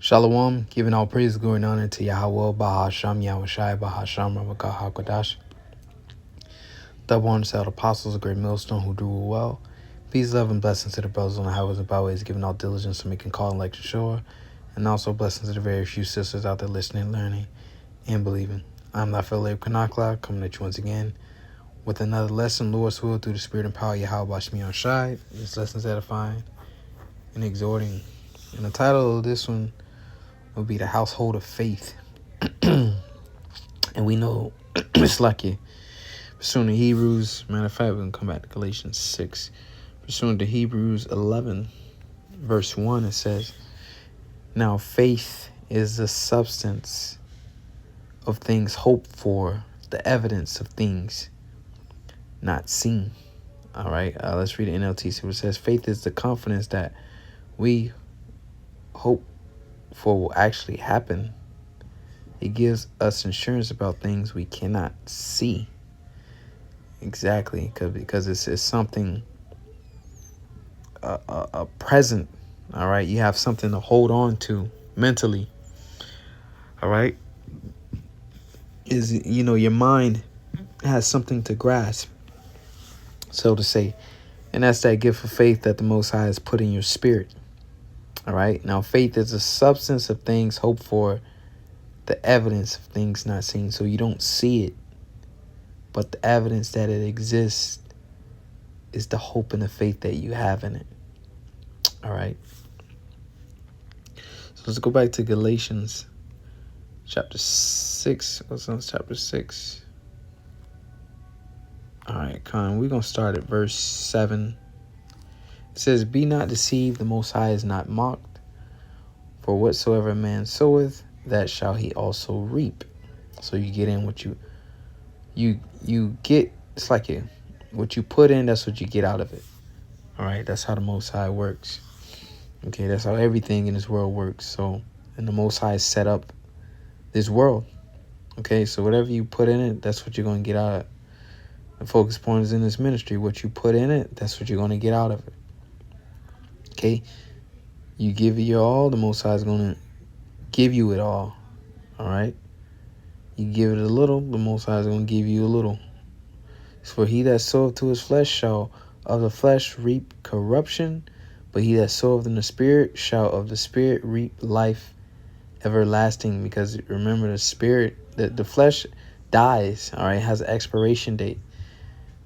Shalom, giving all praise, glory, and honor to Yahweh, Bahasham, Yahushai, Bahasham, Ramakah, HaKodash. The one set apostles, a great millstone who do well. Peace, love, and blessings to the brothers on the highways and byways, giving all diligence so we can call and lecture sure. And also blessings to the very few sisters out there listening, learning, and believing. I'm Lafayette Kanakla, coming at you once again with another lesson, Lord's will, through the Spirit and power of Yahweh, Bashmi Yahushai. This lesson's edifying and exhorting. And the title of this one will be the household of faith. And we know it's lucky. Pursuant to Hebrews, matter of fact, we're going to come back to Galatians 6. Pursuant to Hebrews 11, verse 1, it says, "Now faith is the substance of things hoped for, the evidence of things not seen." All right, let's read the NLT. So it says, faith is the confidence that we hope for will actually happen. It gives us assurance about things we cannot see. Exactly, because it's something a present. All right, you have something to hold on to mentally. All right, your mind has something to grasp, so to say, and that's that gift of faith that the Most High has put in your spirit. All right, now faith is the substance of things hoped for, the evidence of things not seen. So you don't see it, but the evidence that it exists is the hope and the faith that you have in it. All right. So let's go back to Galatians chapter 6. What's on chapter 6? All right, we're going to start at verse 7. It says, "Be not deceived, the Most High is not mocked. For whatsoever a man soweth, that shall he also reap." So you get in what you get. It's like what you put in, that's what you get out of it. All right, that's how the Most High works. Okay, that's how everything in this world works. So, and the Most High set up this world. Okay, so whatever you put in it, that's what you're going to get out of it. The focus point is in this ministry. What you put in it, that's what you're going to get out of it. Okay, you give it your all, the Most High is going to give you it all. All right, you give it a little, the Most High is going to give you a little. For he that soweth to his flesh shall of the flesh reap corruption, but he that soweth in the Spirit shall of the Spirit reap life everlasting. Because remember, the Spirit, the flesh dies. All right, has an expiration date.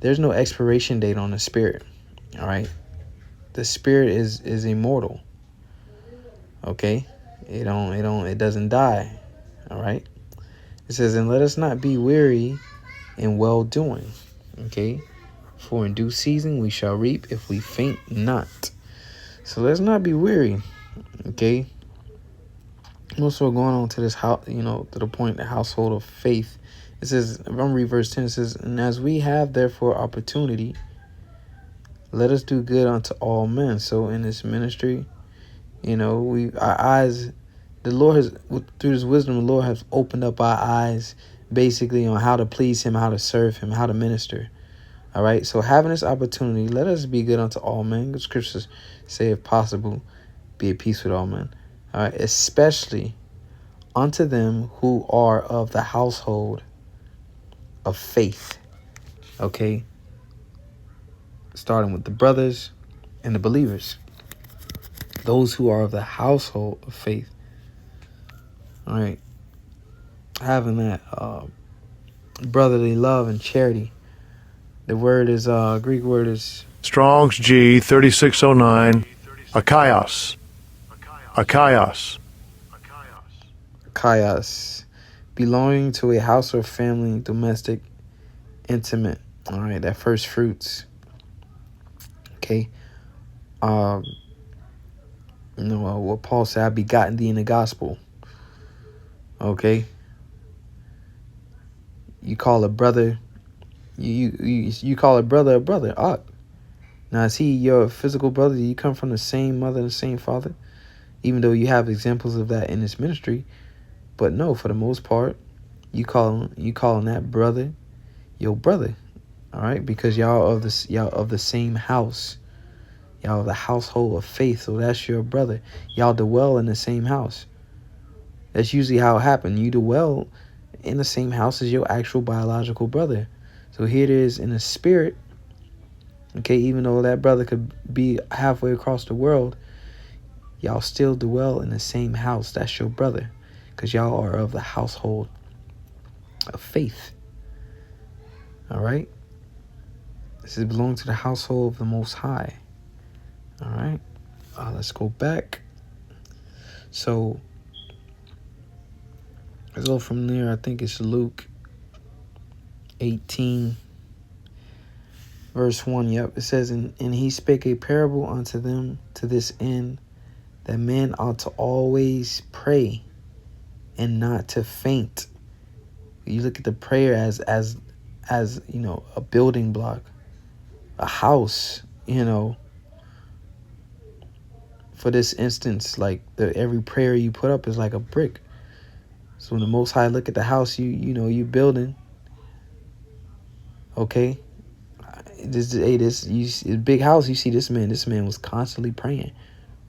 There's no expiration date on the Spirit. All right, the Spirit is immortal. Okay, it doesn't die. All right, it says, "And let us not be weary in well doing." Okay, for in due season we shall reap if we faint not. So let's not be weary. Okay. Also going on to this house, to the point, the household of faith. It says, if I'm going to read verse 10, it says, "And as we have therefore opportunity, let us do good unto all men." So in this ministry, our eyes, the Lord has, through his wisdom, the Lord has opened up our eyes basically on how to please him, how to serve him, how to minister. All right. So having this opportunity, let us be good unto all men. The scriptures say, if possible, be at peace with all men. All right. Especially unto them who are of the household of faith. Okay. Starting with the brothers and the believers. Those who are of the household of faith. All right. Having that brotherly love and charity. The word is, Greek word is Strong's G 3609, Akaios. Akaios. Kaios, belonging to a house or family, domestic, intimate. All right, that first fruits. Okay. What Paul said, "I begotten thee in the gospel." Okay. You call a brother, you call a brother a brother. Now, is he your physical brother? Do you come from the same mother, the same father? Even though you have examples of that in this ministry, but no, for the most part, you calling that brother your brother. All right, because y'all of the same house, y'all of the household of faith. So that's your brother. Y'all dwell in the same house. That's usually how it happened. You dwell in the same house as your actual biological brother. So here it is in the spirit. Okay, even though that brother could be halfway across the world, y'all still dwell in the same house. That's your brother, because y'all are of the household of faith. All right? This is belong to the household of the Most High. All right? Let's go back. So, let's go from there. I think it's Luke 18, verse 1. Yep, it says, and he spake a parable unto them to this end, that men ought to always pray and not to faint. You look at the prayer as you know, a building block, a house, you know. For this instance, like every prayer you put up is like a brick. So when the Most High look at the house you know you building, okay, this big house. You see this man was constantly praying,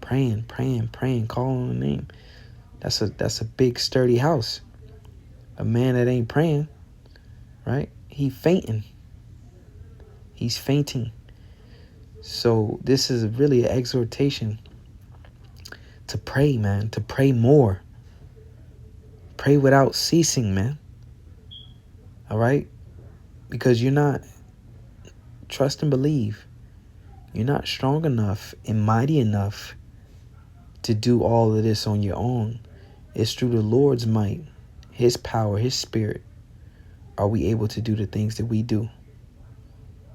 calling on the name. That's a big sturdy house. A man that ain't praying, right? He's fainting. So this is really an exhortation to pray, man, to pray more. Pray without ceasing, man. All right? Because you're not, trust and believe, you're not strong enough and mighty enough to do all of this on your own. It's through the Lord's might, his power, his spirit, are we able to do the things that we do.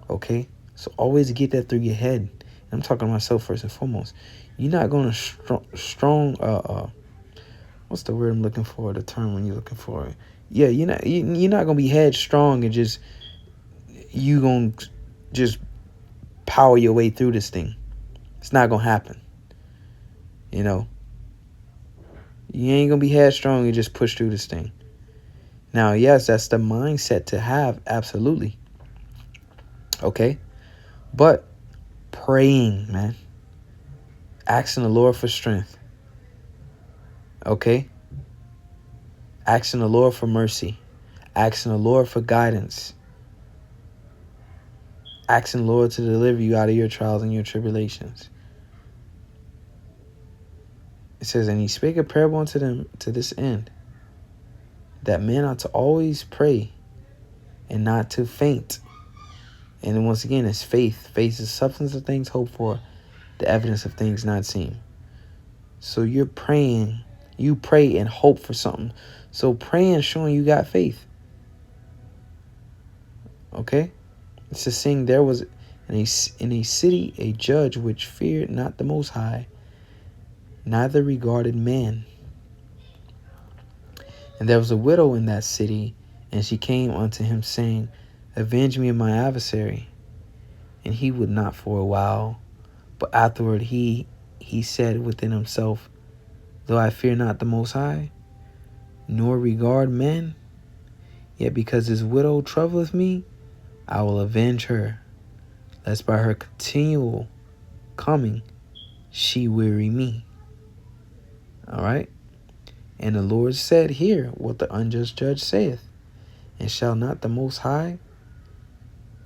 Okay? So always get that through your head. I'm talking to myself first and foremost. You're not going to what's the word I'm looking for? The term when you're looking for it. Yeah, you're not gonna be headstrong and just gonna just power your way through this thing. It's not gonna happen. You know, you ain't gonna be headstrong and just push through this thing. Now, yes, that's the mindset to have, absolutely. Okay, but praying, man, asking the Lord for strength. Okay, asking the Lord for mercy, asking the Lord for guidance, asking the Lord to deliver you out of your trials and your tribulations. It says, and he spake a parable unto them to this end, that men ought to always pray and not to faint. And then once again, it's faith. Faith is the substance of things hoped for, the evidence of things not seen. So you're praying. You pray and hope for something. So praying showing you got faith. Okay? It's just saying there was in a city a judge which feared not the Most High, neither regarded man. And there was a widow in that city, and she came unto him, saying, avenge me of my adversary. And he would not for a while. But afterward he said within himself, though I fear not the Most High, nor regard men, yet because this widow troubleth me, I will avenge her, lest by her continual coming she weary me. All right? And the Lord said, hear what the unjust judge saith. And shall not the Most High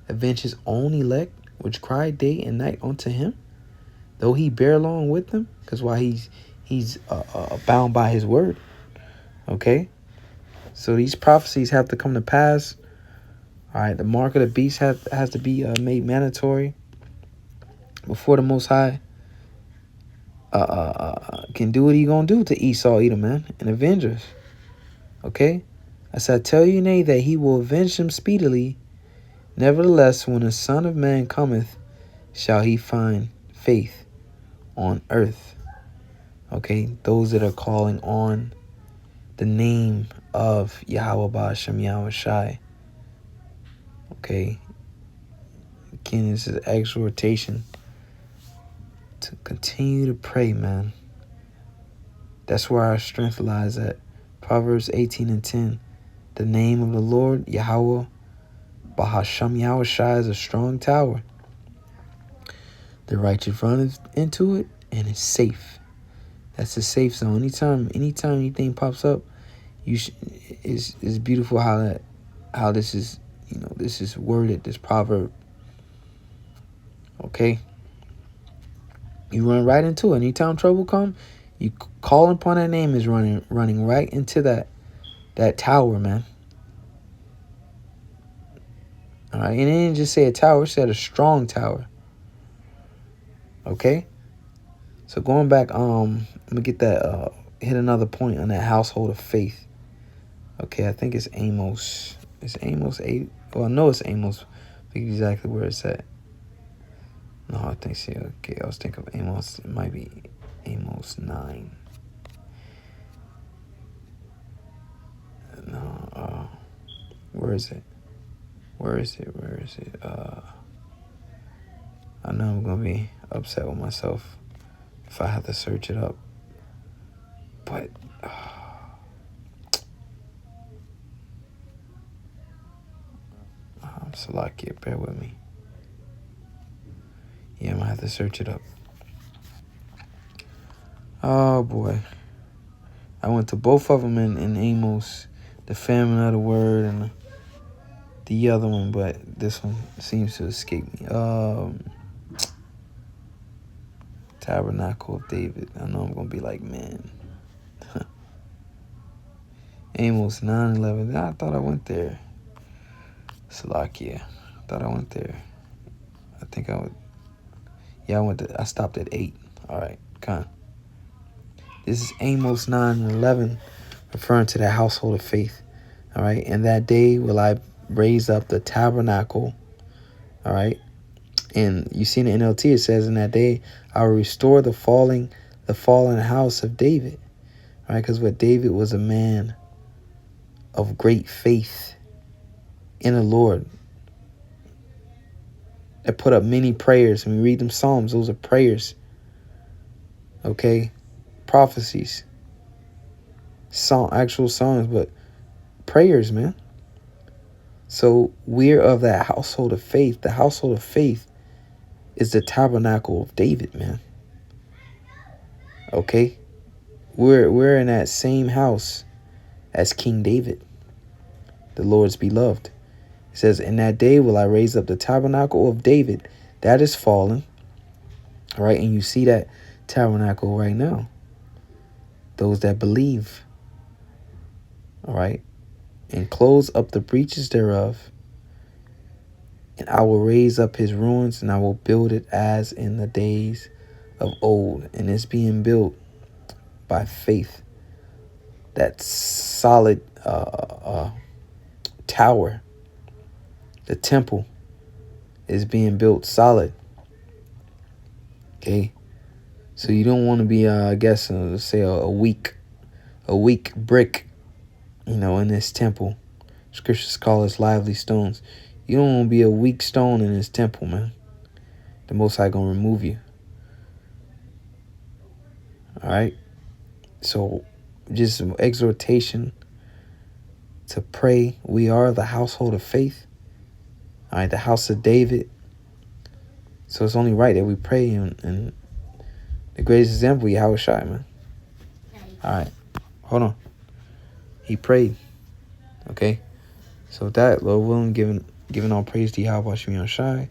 avenge his own elect, which cry day and night unto him, though he bear along with them? Because while he's bound by his word. Okay? So these prophecies have to come to pass. All right, the mark of the beast has to be made mandatory before the Most High can do what he gonna do to Esau, Edom, man, and avenge us. Okay? I said, I tell you, nay, that he will avenge them speedily. Nevertheless, when the Son of Man cometh, shall he find faith on earth. Okay? Those that are calling on the name of Yahweh Ba'ashem Yahweh Shai. Okay? Again, this is exhortation to continue to pray, man. That's where our strength lies at. Proverbs 18:10. The name of the Lord, Yahweh Ba'ashem Yahweh Shai, is a strong tower. The righteous runneth into it and is safe. That's a safe zone. Anytime anything pops up, it's beautiful how this is, this is worded, this proverb. Okay? You run right into it. Anytime trouble come, you call upon that name is running right into that tower, man. All right, and it didn't just say a tower, it said a strong tower. Okay? So going back, let me get that, hit another point on that household of faith. Okay, I think it's Amos. It's Amos 8. Well, I know it's Amos. I think exactly where it's at. No, I think, see, okay, I was thinking of Amos. It might be Amos 9. No, where is it? Where is it? I know I'm going to be upset with myself if I have to search it up. But, Salakia, bear with me. Yeah, I'm going to have to search it up. Oh, boy. I went to both of them in Amos, the famine of the word, and the other one, but this one seems to escape me. Tabernacle of David. I know I'm going to be like, man. Amos 9:11. I thought I went there. Salakia. I thought I went there. I think I would. Yeah, I stopped at 8. All right, come on. This is Amos 9:11, referring to the household of faith. All right, and that day will I raise up the tabernacle. All right, and you see in the NLT it says, in that day I will restore the fallen house of David. All right, because what David was a man of great faith in the Lord, that put up many prayers. When we read them Psalms, those are prayers. Okay, prophecies, actual songs, but prayers, man. So we're of that household of faith. The household of faith is the tabernacle of David, man. Okay, we're in that same house as King David, the Lord's beloved. It says, in that day will I raise up the tabernacle of David that is fallen. All right, and you see that tabernacle right now. Those that believe. All right, and close up the breaches thereof. And I will raise up his ruins, and I will build it as in the days of old. And it's being built by faith. That solid tower, the temple, is being built solid. Okay, so you don't want to be, I guess, let's say a weak brick, in this temple. Scriptures call us lively stones. You don't want to be a weak stone in this temple, man. The Most High gonna remove you. All right. So, just some exhortation to pray. We are the household of faith. All right, the house of David. So it's only right that we pray, and the greatest example, Yahushua, man. All right, hold on. He prayed. Okay. So with that, Lord willing, giving all praise to Yahweh Shai.